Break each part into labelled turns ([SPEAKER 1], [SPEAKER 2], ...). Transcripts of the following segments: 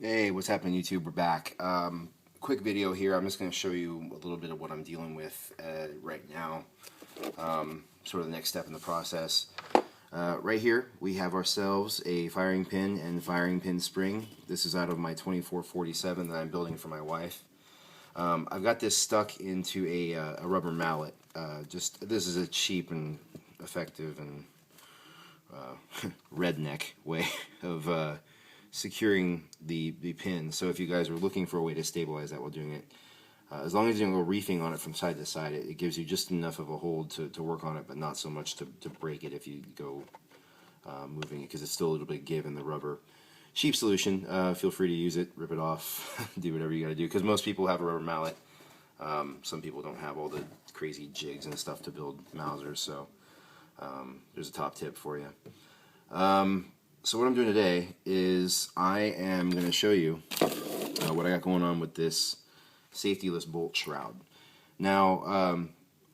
[SPEAKER 1] Hey, what's happening, YouTube? We're back. Quick video here. I'm just going to show you a little bit of what I'm dealing with right now. Sort of the next step in the process. Right here, we have ourselves a firing pin and firing pin spring. This is out of my 2447 that I'm building for my wife. I've got this stuck into a rubber mallet. This is a cheap and effective and redneck way of securing the pin. So if you guys are looking for a way to stabilize that while doing it, as long as you don't go reefing on it from side to side, it gives you just enough of a hold to work on it, but not so much to break it if you go moving it, because it's still a little bit of give in the rubber. Cheap solution. Feel free to use it, rip it off, do whatever you got to do, because most people have a rubber mallet. Some people don't have all the crazy jigs and stuff to build Mausers, so there's a top tip for you. So what I'm doing today is I am going to show you what I got going on with this safetyless bolt shroud. Now,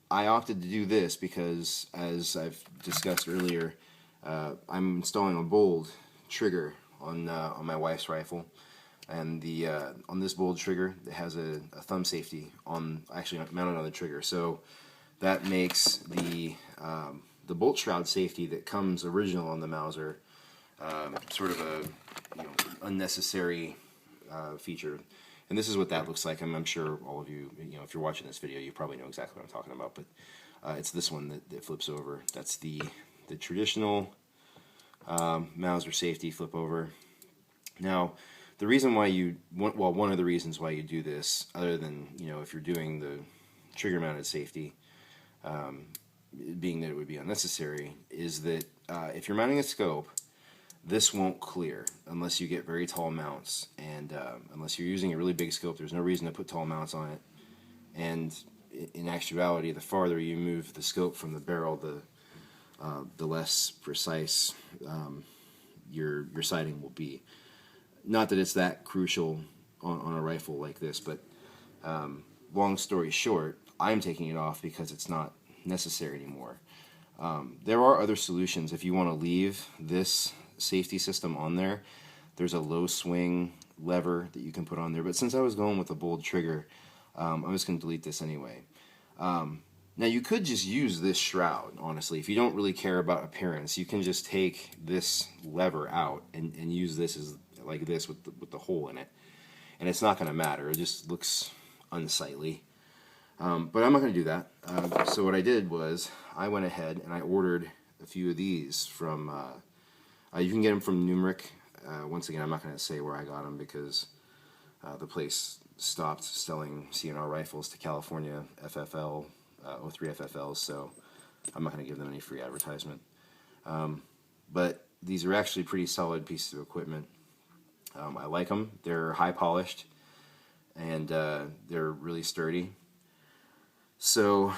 [SPEAKER 1] I opted to do this because, as I've discussed earlier, I'm installing a bolt trigger on my wife's rifle, and on this bolt trigger it has a thumb safety actually mounted on the trigger, so that makes the bolt shroud safety that comes original on the Mauser sort of a unnecessary feature. And this is what that looks like. I'm sure all of you, if you're watching this video, you probably know exactly what I'm talking about. But it's this one that flips over. That's the traditional Mauser safety flip over. Now, the reason why one of the reasons why you do this, other than if you're doing the trigger mounted safety, being that it would be unnecessary, is that if you're mounting a scope, this won't clear unless you get very tall mounts, and unless you're using a really big scope, there's no reason to put tall mounts on it. And in actuality, the farther you move the scope from the barrel, the less precise your sighting will be. Not that it's that crucial on a rifle like this, but long story short, I'm taking it off because it's not necessary anymore. There are other solutions. If you want to leave this safety system on there, there's a low swing lever that you can put on there, but since I was going with a bolt trigger, I'm just going to delete this anyway. Now, you could just use this shroud, honestly. If you don't really care about appearance, you can just take this lever out and use this as like this with the hole in it, and it's not going to matter. It just looks unsightly. But I'm not going to do that. So what I did was I went ahead and I ordered a few of these from you can get them from Numeric. Once again, I'm not going to say where I got them because the place stopped selling CNR rifles to California FFL, 03 FFLs, so I'm not going to give them any free advertisement. But these are actually pretty solid pieces of equipment. I like them. They're high polished, and they're really sturdy. So,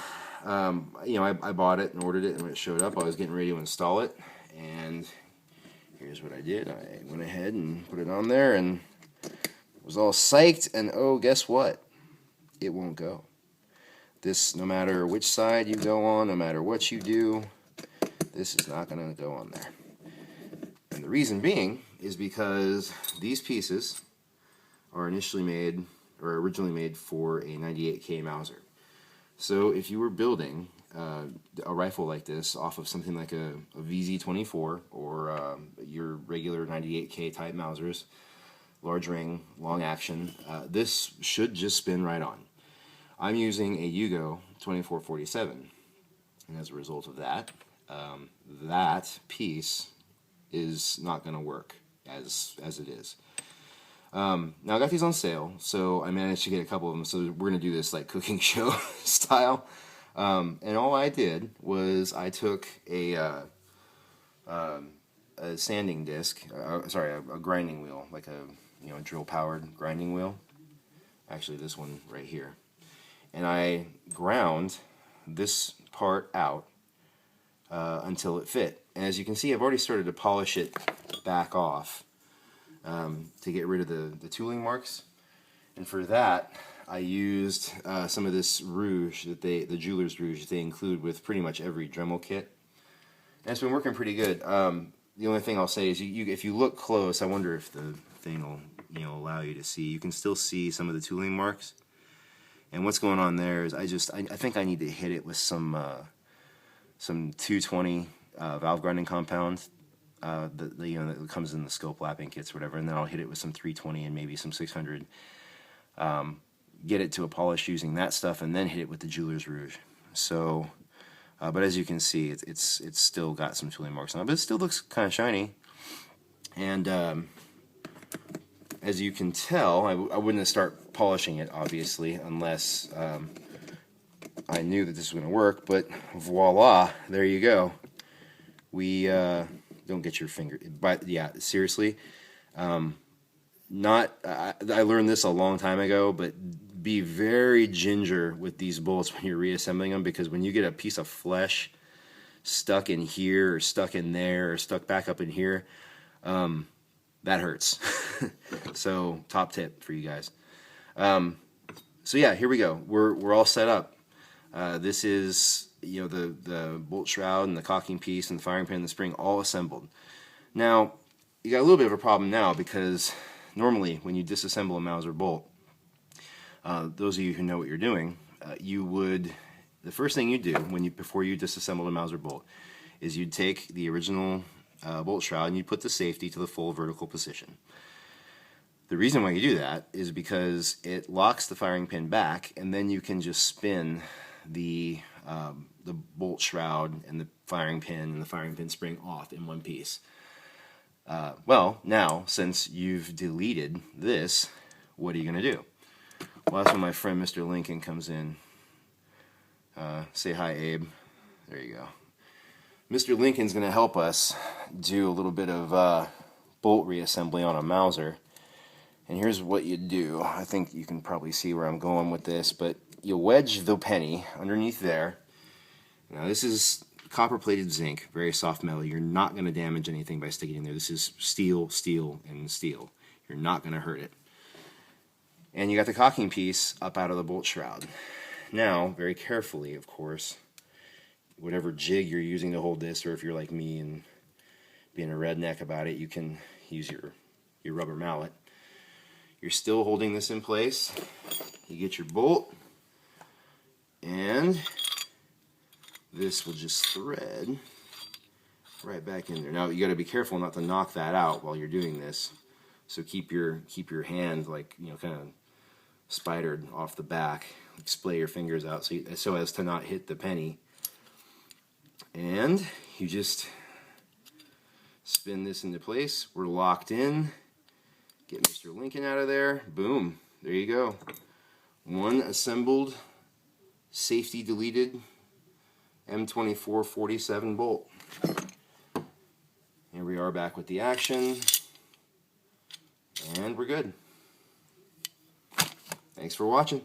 [SPEAKER 1] I bought it and ordered it, and when it showed up, I was getting ready to install it, and here's what I did. I went ahead and put it on there and was all psyched, and oh, guess what? It won't go. This, no matter which side you go on, no matter what you do, this is not going to go on there. And the reason being is because these pieces are originally made for a 98K Mauser. So if you were building a rifle like this off of something like a VZ24 or your regular 98K type Mausers, large ring, long action, this should just spin right on. I'm using a Yugo 2447, and as a result of that, that piece is not going to work as it is. Now I got these on sale, so I managed to get a couple of them. So we're gonna do this like cooking show style, and all I did was I took a sanding disc, a grinding wheel, like a drill powered grinding wheel. Actually, this one right here, and I ground this part out until it fit. And as you can see, I've already started to polish it back off. To get rid of the tooling marks, and for that I used some of this rouge the jeweler's rouge that they include with pretty much every Dremel kit, and it's been working pretty good. The only thing I'll say is if you look close, I wonder if the thing will allow you to see. You can still see some of the tooling marks. And what's going on there is I think I need to hit it with some 220 valve grinding compound that comes in the scope lapping kits or whatever, and then I'll hit it with some 320 and maybe some 600. Get it to a polish using that stuff, and then hit it with the Jeweler's Rouge. So, but as you can see, it's still got some tooling marks on it, but it still looks kind of shiny. And as you can tell, I wouldn't start polishing it, obviously, unless I knew that this was going to work, but voila, there you go. We, don't get your finger, but yeah, seriously, I learned this a long time ago, but be very ginger with these bolts when you're reassembling them, because when you get a piece of flesh stuck in here, or stuck in there, or stuck back up in here, that hurts. So top tip for you guys. So yeah, here we go. We're all set up. This is the bolt shroud and the cocking piece and the firing pin and the spring all assembled. Now you got a little bit of a problem now, because normally when you disassemble a Mauser bolt, those of you who know what you're doing, the first thing you do before you disassemble a Mauser bolt is you'd take the original bolt shroud and you put the safety to the full vertical position. The reason why you do that is because it locks the firing pin back, and then you can just spin the bolt shroud and the firing pin and the firing pin spring off in one piece. Well, now since you've deleted this, what are you going to do? Well, that's when my friend Mr. Lincoln comes in. Say hi, Abe. There you go. Mr. Lincoln's going to help us do a little bit of bolt reassembly on a Mauser. And here's what you do. I think you can probably see where I'm going with this, but you wedge the penny underneath there. Now this is copper-plated zinc, very soft metal. You're not going to damage anything by sticking it in there. This is steel, steel, and steel. You're not going to hurt it. And you got the cocking piece up out of the bolt shroud. Now, very carefully, of course, whatever jig you're using to hold this, or if you're like me and being a redneck about it, you can use your rubber mallet. You're still holding this in place. You get your bolt, and this will just thread right back in there. Now you got to be careful not to knock that out while you're doing this. So keep your hand kind of spidered off the back. Like splay your fingers out so as to not hit the penny. And you just spin this into place. We're locked in. Get Mr. Lincoln out of there. Boom. There you go. One assembled, safety deleted M24 47 bolt. Here we are back with the action. And we're good. Thanks for watching.